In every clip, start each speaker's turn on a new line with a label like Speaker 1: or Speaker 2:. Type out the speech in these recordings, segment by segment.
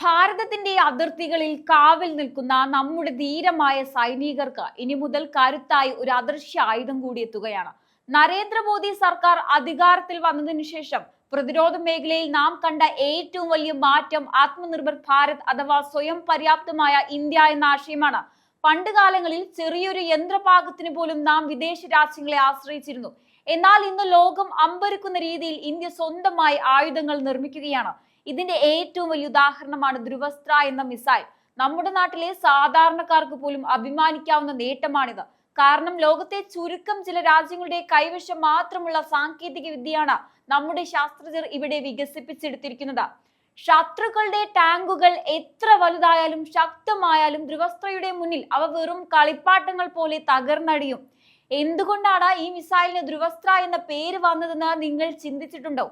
Speaker 1: ഭാരതത്തിന്റെ അതിർത്തികളിൽ കാവൽ നിൽക്കുന്ന നമ്മുടെ ധീരമായ സൈനികർക്ക് ഇനി മുതൽ കരുത്തായി ഒരു അദൃശ്യ ആയുധം കൂടി എത്തുകയാണ്. നരേന്ദ്രമോദി സർക്കാർ അധികാരത്തിൽ വന്നതിനു ശേഷം പ്രതിരോധ മേഖലയിൽ നാം കണ്ട ഏറ്റവും വലിയ മാറ്റം ആത്മനിർഭർ ഭാരത് അഥവാ സ്വയം പര്യാപ്തമായ ഇന്ത്യ എന്ന ആശയമാണ്. പണ്ടുകാലങ്ങളിൽ ചെറിയൊരു യന്ത്രപാകത്തിന് പോലും നാം വിദേശ രാജ്യങ്ങളെ ആശ്രയിച്ചിരുന്നു. എന്നാൽ ഇന്ന് ലോകം അമ്പരക്കുന്ന രീതിയിൽ ഇന്ത്യ സ്വന്തമായി ആയുധങ്ങൾ നിർമ്മിക്കുകയാണ്. ഇതിന്റെ ഏറ്റവും വലിയ ഉദാഹരണമാണ് ധ്രുവസ്ത്ര എന്ന മിസൈൽ. നമ്മുടെ നാട്ടിലെ സാധാരണക്കാർക്ക് പോലും അഭിമാനിക്കാവുന്ന നേട്ടമാണിത്. കാരണം ലോകത്തെ ചുരുക്കം ചില രാജ്യങ്ങളുടെ കൈവശം മാത്രമുള്ള സാങ്കേതിക വിദ്യയാണ് നമ്മുടെ ശാസ്ത്രജ്ഞർ ഇവിടെ വികസിപ്പിച്ചെടുത്തിരിക്കുന്നത്. ശത്രുക്കളുടെ ടാങ്കുകൾ എത്ര വലുതായാലും ശക്തമായാലും ധ്രുവസ്ത്രയുടെ മുന്നിൽ അവ വെറും കളിപ്പാട്ടങ്ങൾ പോലെ തകർന്നടിയും. എന്തുകൊണ്ടാണ് ഈ മിസൈലിന് ധ്രുവസ്ത്ര എന്ന പേര് വന്നതെന്ന് നിങ്ങൾ ചിന്തിച്ചിട്ടുണ്ടോ?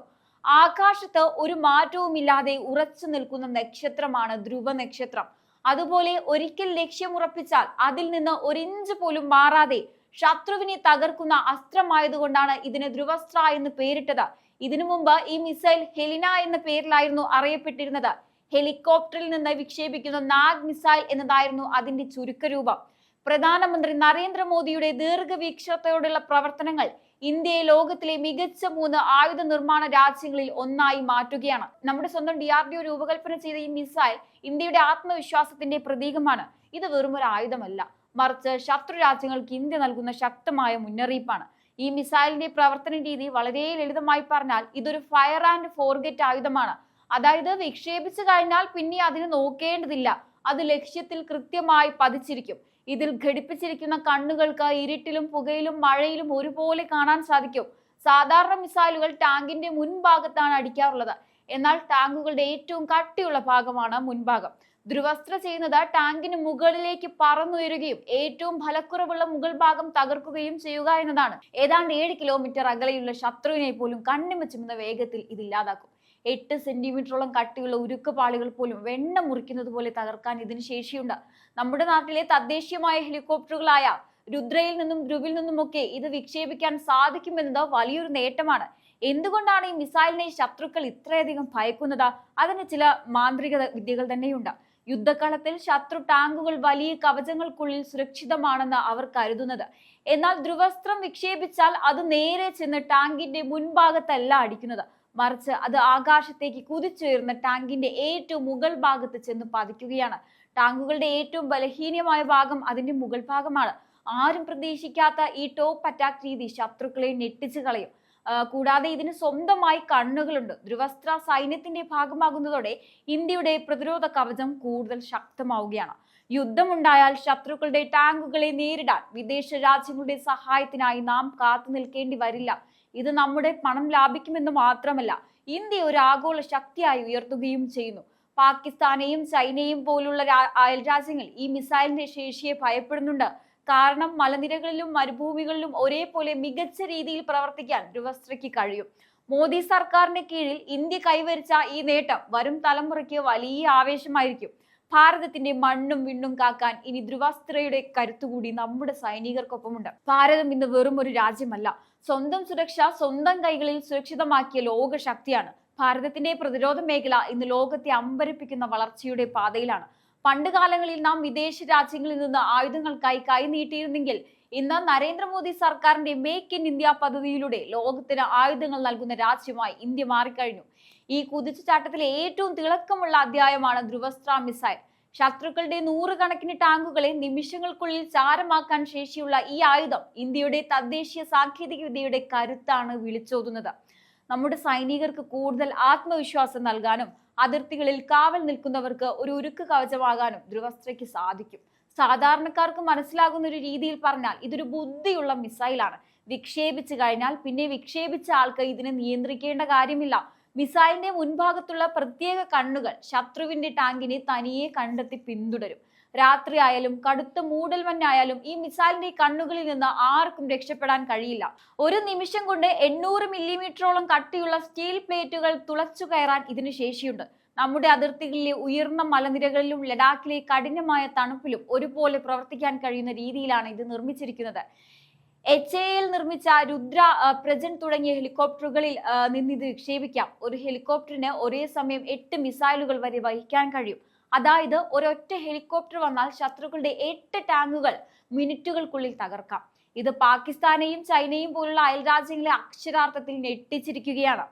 Speaker 1: ആകാശത്ത് ഒരു മാറ്റവുമില്ലാതെ ഉറച്ചു നിൽക്കുന്ന നക്ഷത്രമാണ് ധ്രുവ നക്ഷത്രം. അതുപോലെ ഒരിക്കൽ ലക്ഷ്യമുറപ്പിച്ചാൽ അതിൽ നിന്ന് ഒരിഞ്ച് പോലും മാറാതെ ശത്രുവിനെ തകർക്കുന്ന അസ്ത്രമായതുകൊണ്ടാണ് ഇതിന് ധ്രുവസ്ത്ര എന്ന് പേരിട്ടത്. ഇതിനു മുമ്പ് ഈ മിസൈൽ ഹെലിന എന്ന പേരിലായിരുന്നു അറിയപ്പെട്ടിരുന്നത്. ഹെലികോപ്റ്ററിൽ നിന്ന് വിക്ഷേപിക്കുന്ന നാഗ് മിസൈൽ എന്നതായിരുന്നു അതിന്റെ ചുരുക്കരൂപം. പ്രധാനമന്ത്രി നരേന്ദ്രമോദിയുടെ ദീർഘവീക്ഷണത്തോടുള്ള പ്രവർത്തനങ്ങൾ ഇന്ത്യയെ ലോകത്തിലെ മികച്ച 3 ആയുധ നിർമ്മാണ രാജ്യങ്ങളിൽ ഒന്നായി മാറ്റുകയാണ്. നമ്മുടെ സ്വന്തം DRDO രൂപകൽപ്പന ചെയ്ത ഈ മിസൈൽ ഇന്ത്യയുടെ ആത്മവിശ്വാസത്തിന്റെ പ്രതീകമാണ്. ഇത് വെറും ഒരു ആയുധമല്ല, മറിച്ച് ശത്രു രാജ്യങ്ങൾക്ക് ഇന്ത്യ നൽകുന്ന ശക്തമായ മുന്നറിയിപ്പാണ്. ഈ മിസൈലിന്റെ പ്രവർത്തന രീതി വളരെ ലളിതമായി പറഞ്ഞാൽ ഇതൊരു ഫയർ ആൻഡ് ഫോർഗെറ്റ് ആയുധമാണ്. അതായത് വിക്ഷേപിച്ചു കഴിഞ്ഞാൽ പിന്നെ അതിന് നോക്കേണ്ടതില്ല, അത് ലക്ഷ്യത്തിൽ കൃത്യമായി പതിച്ചിരിക്കും. ഇതിൽ ഘടിപ്പിച്ചിരിക്കുന്ന കണ്ണുകൾക്ക് ഇരുട്ടിലും പുകയിലും മഴയിലും ഒരുപോലെ കാണാൻ സാധിക്കും. സാധാരണ മിസൈലുകൾ ടാങ്കിന്റെ മുൻഭാഗത്താണ് അടിക്കാറുള്ളത്, എന്നാൽ ടാങ്കുകളുടെ ഏറ്റവും കട്ടിയുള്ള ഭാഗമാണ് മുൻഭാഗം. ധ്രുവസ്ത്ര ചെയ്യുന്നത് ടാങ്കിന് മുകളിലേക്ക് പറന്നുയരുകയും ഏറ്റവും ഫലക്കുറവുള്ള മുകൾ ഭാഗം തകർക്കുകയും ചെയ്യുക എന്നതാണ്. ഏതാണ്ട് 7 കിലോമീറ്റർ അകലെയുള്ള ശത്രുവിനെ പോലും കണ്ണിമച്ചുന്ന വേഗത്തിൽ ഇത് ഇല്ലാതാക്കും. 8 സെന്റിമീറ്ററോളം കട്ടിയുള്ള ഉരുക്കുപാളികൾ പോലും വെണ്ണ മുറിക്കുന്നത് പോലെ തകർക്കാൻ ഇതിന് ശേഷിയുണ്ട്. നമ്മുടെ നാട്ടിലെ തദ്ദേശീയമായ ഹെലികോപ്റ്ററുകളായ രുദ്രയിൽ നിന്നും ധ്രുവിൽ നിന്നുമൊക്കെ ഇത് വിക്ഷേപിക്കാൻ സാധിക്കുമെന്നത് വലിയൊരു നേട്ടമാണ്. എന്തുകൊണ്ടാണ് ഈ മിസൈലിനെ ശത്രുക്കൾ ഇത്രയധികം ഭയക്കുന്നത്? അതിന് ചില മാന്ത്രിക വിദ്യകൾ തന്നെയുണ്ട്. യുദ്ധകളത്തിൽ ശത്രു ടാങ്കുകൾ വലിയ കവചങ്ങൾക്കുള്ളിൽ സുരക്ഷിതമാണെന്ന് അവർ കരുതുന്നത്. എന്നാൽ ധ്രുവസ്ത്രം വിക്ഷേപിച്ചാൽ അത് നേരെ ചെന്ന് ടാങ്കിന്റെ മുൻഭാഗത്തല്ല അടിക്കുന്നത്, മറിച്ച് അത് ആകാശത്തേക്ക് കുതിച്ചുയർന്ന ടാങ്കിന്റെ ഏറ്റവും മുകൾ ഭാഗത്ത് ചെന്ന് പതിക്കുകയാണ്. ടാങ്കുകളുടെ ഏറ്റവും ബലഹീനമായ ഭാഗം അതിന്റെ മുകൾ ഭാഗമാണ്. ആരും പ്രതീക്ഷിക്കാത്ത ഈ ടോപ്പ് അറ്റാക്ക് രീതി ശത്രുക്കളെ ഞെട്ടിച്ചു കളയും. കൂടാതെ ഇതിന് സ്വന്തമായി കണ്ണുകളുണ്ട്. ധ്രുവസ്ത്ര സൈന്യത്തിന്റെ ഭാഗമാകുന്നതോടെ ഇന്ത്യയുടെ പ്രതിരോധ കവചം കൂടുതൽ ശക്തമാവുകയാണ്. യുദ്ധമുണ്ടായാൽ ശത്രുക്കളുടെ ടാങ്കുകളെ നേരിടാൻ വിദേശ രാജ്യങ്ങളുടെ സഹായത്തിനായി നാം കാത്തു നിൽക്കേണ്ടി വരില്ല. ഇത് നമ്മുടെ പണം ലാഭിക്കുമെന്ന് മാത്രമല്ല, ഇന്ത്യ ഒരു ആഗോള ശക്തിയായി ഉയർത്തുകയും ചെയ്യുന്നു. പാകിസ്ഥാനെയും ചൈനയും പോലുള്ള അയൽ രാജ്യങ്ങൾ ഈ മിസൈലിന്റെ ശേഷിയെ ഭയപ്പെടുന്നുണ്ട്. കാരണം മലനിരകളിലും മരുഭൂമികളിലും ഒരേപോലെ മികച്ച രീതിയിൽ പ്രവർത്തിക്കാൻ ധ്രുവസ്ത്രയ്ക്ക് കഴിയും. മോദി സർക്കാരിന്റെ കീഴിൽ ഇന്ത്യ കൈവരിച്ച ഈ നേട്ടം വരും തലമുറയ്ക്ക് വലിയ ആവേശമായിരിക്കും. ഭാരതത്തിന്റെ മണ്ണും വിണ്ണും കാക്കാൻ ഇനി ധ്രുവസ്ത്രയുടെ കരുത്തുകൂടി നമ്മുടെ സൈനികർക്കൊപ്പമുണ്ട്. ഭാരതം ഇന്ന് വെറും ഒരു രാജ്യമല്ല, സ്വന്തം സുരക്ഷ സ്വന്തം കൈകളിൽ സുരക്ഷിതമാക്കിയ ലോക ശക്തിയാണ്. ഭാരതത്തിന്റെ പ്രതിരോധ മേഖല ഇന്ന് ലോകത്തെ അമ്പരപ്പിക്കുന്ന വളർച്ചയുടെ പാതയിലാണ്. പണ്ടുകാലങ്ങളിൽ നാം വിദേശ രാജ്യങ്ങളിൽ നിന്ന് ആയുധങ്ങൾക്കായി കൈനീട്ടിയിരുന്നെങ്കിൽ ഇന്ന് നരേന്ദ്രമോദി സർക്കാരിന്റെ മേക്ക് ഇൻ ഇന്ത്യ പദ്ധതിയിലൂടെ ലോകത്തിന് ആയുധങ്ങൾ നൽകുന്ന രാജ്യമായി ഇന്ത്യ മാറിക്കഴിഞ്ഞു. ഈ കുതിച്ചുചാട്ടത്തിലെ ഏറ്റവും തിളക്കമുള്ള അധ്യായമാണ് ധ്രുവസ്ത്ര മിസൈൽ. ശത്രുക്കളുടെ 100 കണക്കിന് ടാങ്കുകളെ നിമിഷങ്ങൾക്കുള്ളിൽ ചാരമാക്കാൻ ശേഷിയുള്ള ഈ ആയുധം ഇന്ത്യയുടെ തദ്ദേശീയ സാങ്കേതിക വിദ്യയുടെ കരുത്താണ് വിളിച്ചോതുന്നത്. നമ്മുടെ സൈനികർക്ക് കൂടുതൽ ആത്മവിശ്വാസം നൽകാനും അതിർത്തികളിൽ കാവൽ നിൽക്കുന്നവർക്ക് ഒരു ഉരുക്ക് കവചമാകാനും ധ്രുവസ്ത്രയ്ക്ക് സാധിക്കും. സാധാരണക്കാർക്ക് മനസ്സിലാകുന്ന ഒരു രീതിയിൽ പറഞ്ഞാൽ ഇതൊരു ബുദ്ധിയുള്ള മിസൈലാണ്. വിക്ഷേപിച്ചു കഴിഞ്ഞാൽ പിന്നെ വിക്ഷേപിച്ച ആൾക്ക് ഇതിനെ നിയന്ത്രിക്കേണ്ട കാര്യമില്ല. മിസൈലിന്റെ മുൻഭാഗത്തുള്ള പ്രത്യേക കണ്ണുകൾ ശത്രുവിന്റെ ടാങ്കിനെ തനിയെ കണ്ടെത്തി പിന്തുടരും. രാത്രി ആയാലും കടുത്ത മൂടൽമഞ്ഞായാലും ഈ മിസൈലിന്റെ കണ്ണുകളിൽ നിന്ന് ആർക്കും രക്ഷപ്പെടാൻ കഴിയില്ല. ഒരു നിമിഷം കൊണ്ട് 800 മില്ലിമീറ്ററോളം കട്ടിയുള്ള സ്റ്റീൽ പ്ലേറ്റുകൾ തുളച്ചു കയറാൻ ഇതിന് ശേഷിയുണ്ട്. നമ്മുടെ അതിർത്തികളിലെ ഉയർന്ന മലനിരകളിലും ലഡാക്കിലെ കഠിനമായ തണുപ്പിലും ഒരുപോലെ പ്രവർത്തിക്കാൻ കഴിയുന്ന രീതിയിലാണ് ഇത് നിർമ്മിച്ചിരിക്കുന്നത്. HAL നിർമ്മിച്ച രുദ്ര, പ്രജൻ തുടങ്ങിയ ഹെലികോപ്റ്ററുകളിൽ നിന്നിത് വിക്ഷേപിക്കാം. ഒരു ഹെലികോപ്റ്ററിന് ഒരേ സമയം 8 മിസൈലുകൾ വരെ വഹിക്കാൻ കഴിയും. അതായത് ഒരൊറ്റ ഹെലികോപ്റ്റർ വന്നാൽ ശത്രുക്കളുടെ 8 ടാങ്കുകൾ മിനിറ്റുകൾക്കുള്ളിൽ തകർക്കാം. ഇത് പാകിസ്ഥാനെയും ചൈനയും പോലുള്ള അയൽരാജ്യങ്ങളെ അക്ഷരാർത്ഥത്തിൽ ഞെട്ടിച്ചിരിക്കുകയാണ്.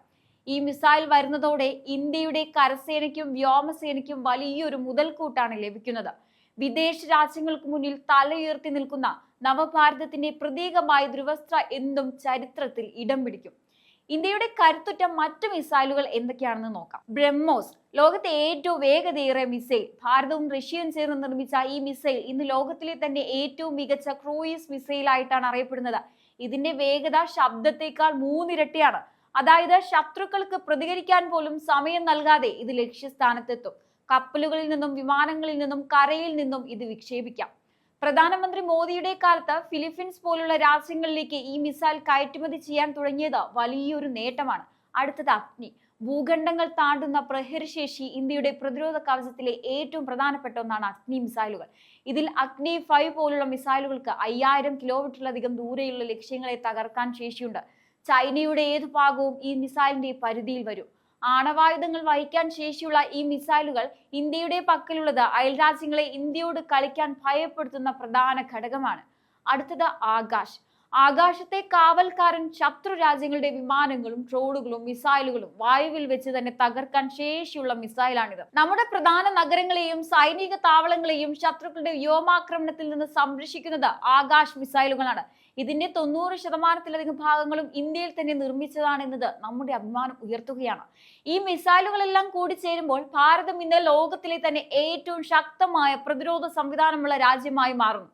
Speaker 1: ഈ മിസൈൽ വരുന്നതോടെ ഇന്ത്യയുടെ കരസേനയ്ക്കും വ്യോമസേനയ്ക്കും വലിയൊരു മുതൽക്കൂട്ടാണ് ലഭിക്കുന്നത്. വിദേശ രാജ്യങ്ങൾക്ക് മുന്നിൽ തലയുയർത്തി നിൽക്കുന്ന നവഭാരതത്തിന്റെ പ്രതീകമായ ധ്രുവസ്ത്ര എന്നും ചരിത്രത്തിൽ ഇടം പിടിക്കും. ഇന്ത്യയുടെ കരുത്തുറ്റ മറ്റു മിസൈലുകൾ എന്തൊക്കെയാണെന്ന് നോക്കാം. ബ്രഹ്മോസ്, ലോകത്തെ ഏറ്റവും വേഗതയേറിയ മിസൈൽ. ഭാരതവും റഷ്യയും ചേർന്ന് നിർമ്മിച്ച ഈ മിസൈൽ ഇന്ന് ലോകത്തിലെ തന്നെ ഏറ്റവും മികച്ച ക്രൂയിസ് മിസൈൽ ആയിട്ടാണ് അറിയപ്പെടുന്നത്. ഇതിന്റെ വേഗത ശബ്ദത്തേക്കാൾ 3 ഇരട്ടിയാണ്. അതായത് ശത്രുക്കൾക്ക് പ്രതികരിക്കാൻ പോലും സമയം നൽകാതെ ഇത് ലക്ഷ്യസ്ഥാനത്തെത്തും. കപ്പലുകളിൽ നിന്നും വിമാനങ്ങളിൽ നിന്നും കരയിൽ നിന്നും ഇത് വിക്ഷേപിക്കാം. പ്രധാനമന്ത്രി മോദിയുടെ കാലത്ത് ഫിലിപ്പീൻസ് പോലുള്ള രാജ്യങ്ങളിലേക്ക് ഈ മിസൈൽ കയറ്റുമതി ചെയ്യാൻ തുടങ്ങിയത് വലിയൊരു നേട്ടമാണ്. അടുത്തത് അഗ്നി. ഭൂഖണ്ഡങ്ങൾ താണ്ടുന്ന പ്രഹരശേഷി ഇന്ത്യയുടെ പ്രതിരോധ കവചത്തിലെ ഏറ്റവും പ്രധാനപ്പെട്ട ഒന്നാണ് അഗ്നി മിസൈലുകൾ. ഇതിൽ അഗ്നി 5 പോലുള്ള മിസൈലുകൾക്ക് 5000 കിലോമീറ്ററിലധികം ദൂരെയുള്ള ലക്ഷ്യങ്ങളെ തകർക്കാൻ ശേഷിയുണ്ട്. ചൈനയുടെ ഏതു ഭാഗവും ഈ മിസൈലിന്റെ പരിധിയിൽ വരും. ആണവായുധങ്ങൾ വഹിക്കാൻ ശേഷിയുള്ള ഈ മിസൈലുകൾ ഇന്ത്യയുടെ പക്കലുള്ളത് അയൽരാജ്യങ്ങളെ ഇന്ത്യയോട് കളിക്കാൻ ഭയപ്പെടുത്തുന്ന പ്രധാന ഘടകമാണ്. അടുത്തത് ആകാശ്. ആകാശത്തെ കാവൽക്കാരൻ ശത്രു രാജ്യങ്ങളുടെ വിമാനങ്ങളും ഡ്രോണുകളും മിസൈലുകളും വായുവിൽ വെച്ച് തന്നെ തകർക്കാൻ ശേഷിയുള്ള മിസൈലാണിത്. നമ്മുടെ പ്രധാന നഗരങ്ങളെയും സൈനിക താവളങ്ങളെയും ശത്രുക്കളുടെ വ്യോമാക്രമണത്തിൽ നിന്ന് സംരക്ഷിക്കുന്നത് ആകാശ് മിസൈലുകളാണ്. ഇതിന്റെ 90% ഭാഗങ്ങളും ഇന്ത്യയിൽ തന്നെ നിർമ്മിച്ചതാണ് എന്നത് നമ്മുടെ അഭിമാനം ഉയർത്തുകയാണ്. ഈ മിസൈലുകളെല്ലാം കൂടി ചേരുമ്പോൾ ഭാരതം ഇന്ന് ലോകത്തിലെ തന്നെ ഏറ്റവും ശക്തമായ പ്രതിരോധ സംവിധാനമുള്ള രാജ്യമായി മാറുന്നു.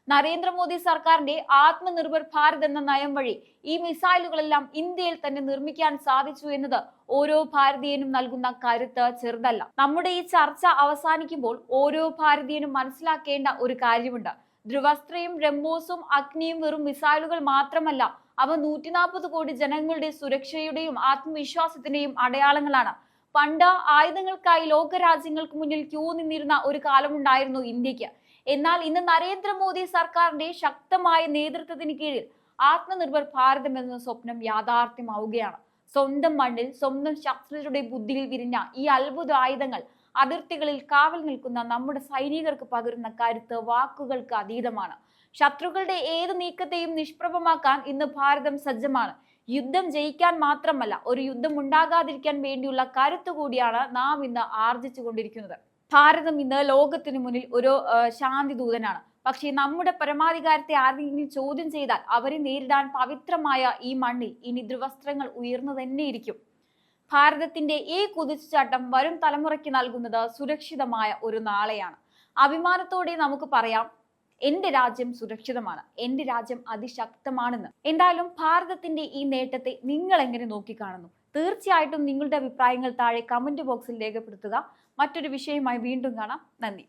Speaker 1: നരേന്ദ്രമോദി സർക്കാരിന്റെ ആത്മനിർഭർ ഭാരത് എന്ന നയം വഴി ഈ മിസൈലുകളെല്ലാം ഇന്ത്യയിൽ തന്നെ നിർമ്മിക്കാൻ സാധിച്ചു എന്നത് ഓരോ ഭാരതീയനും നൽകുന്ന കരുത്ത് ചെറുതല്ല. നമ്മുടെ ഈ ചർച്ച അവസാനിക്കുമ്പോൾ ഓരോ ഭാരതീയനും മനസ്സിലാക്കേണ്ട ഒരു കാര്യമുണ്ട്. ധ്രുവസ്ത്രയും ബ്രഹ്മോസും അഗ്നിയും വെറും മിസൈലുകൾ മാത്രമല്ല, അവ 140 കോടി ജനങ്ങളുടെ സുരക്ഷയുടെയും ആത്മവിശ്വാസത്തിന്റെയും അടയാളങ്ങളാണ്. പണ്ട് ആയുധങ്ങൾക്കായി ലോകരാജ്യങ്ങൾക്ക് മുന്നിൽ ക്യൂ നിന്നിരുന്ന ഒരു കാലമുണ്ടായിരുന്നു ഇന്ത്യക്ക്. എന്നാൽ ഇന്ന് നരേന്ദ്രമോദി സർക്കാരിന്റെ ശക്തമായ നേതൃത്വത്തിന് കീഴിൽ ആത്മനിർഭർ ഭാരതം എന്ന സ്വപ്നം യാഥാർത്ഥ്യമാവുകയാണ്. സ്വന്തം മണ്ണിൽ സ്വന്തം ശസ്ത്രജ്ഞരുടെ ബുദ്ധിയിൽ വിരിഞ്ഞ ഈ അത്ഭുത ആയുധങ്ങൾ അതിർത്തികളിൽ കാവൽ നിൽക്കുന്ന നമ്മുടെ സൈനികർക്ക് പകരുന്ന കരുത്ത് വാക്കുകൾക്ക് അതീതമാണ്. ശത്രുക്കളുടെ ഏത് നീക്കത്തെയും നിഷ്പ്രഭമാക്കാൻ ഇന്ന് ഭാരതം സജ്ജമാണ്. യുദ്ധം ജയിക്കാൻ മാത്രമല്ല, ഒരു യുദ്ധം ഉണ്ടാകാതിരിക്കാൻ വേണ്ടിയുള്ള കരുത്ത് കൂടിയാണ് നാം ഇന്ന് ആർജിച്ചു കൊണ്ടിരിക്കുന്നത്. ഭാരതം ഇന്ന് ലോകത്തിന് മുന്നിൽ ഒരു ശാന്തി ദൂതനാണ്. പക്ഷേ നമ്മുടെ പരമാധികാരത്തെ ആരെങ്കിലും ചോദ്യം ചെയ്താൽ അവരെ നേരിടാൻ പവിത്രമായ ഈ മണ്ണിൽ ഇനി ധ്രുവസ്ത്രങ്ങൾ ഉയർന്നു തന്നെയിരിക്കും. ഭാരതത്തിന്റെ ഈ കുതിച്ചുചാട്ടം വരും തലമുറയ്ക്ക് നൽകുന്നത് സുരക്ഷിതമായ ഒരു നാളെയാണ്. അഭിമാനത്തോടെ നമുക്ക് പറയാം, എന്റെ രാജ്യം സുരക്ഷിതമാണ്, എന്റെ രാജ്യം അതിശക്തമാണെന്ന്. എന്തായാലും ഭാരതത്തിന്റെ ഈ നേട്ടത്തെ നിങ്ങൾ എങ്ങനെ നോക്കിക്കാണുന്നു? തീർച്ചയായിട്ടും നിങ്ങളുടെ അഭിപ്രായങ്ങൾ താഴെ കമന്റ് ബോക്സിൽ രേഖപ്പെടുത്തുക. മറ്റൊരു വിഷയമായി വീണ്ടും കാണാം. നന്ദി.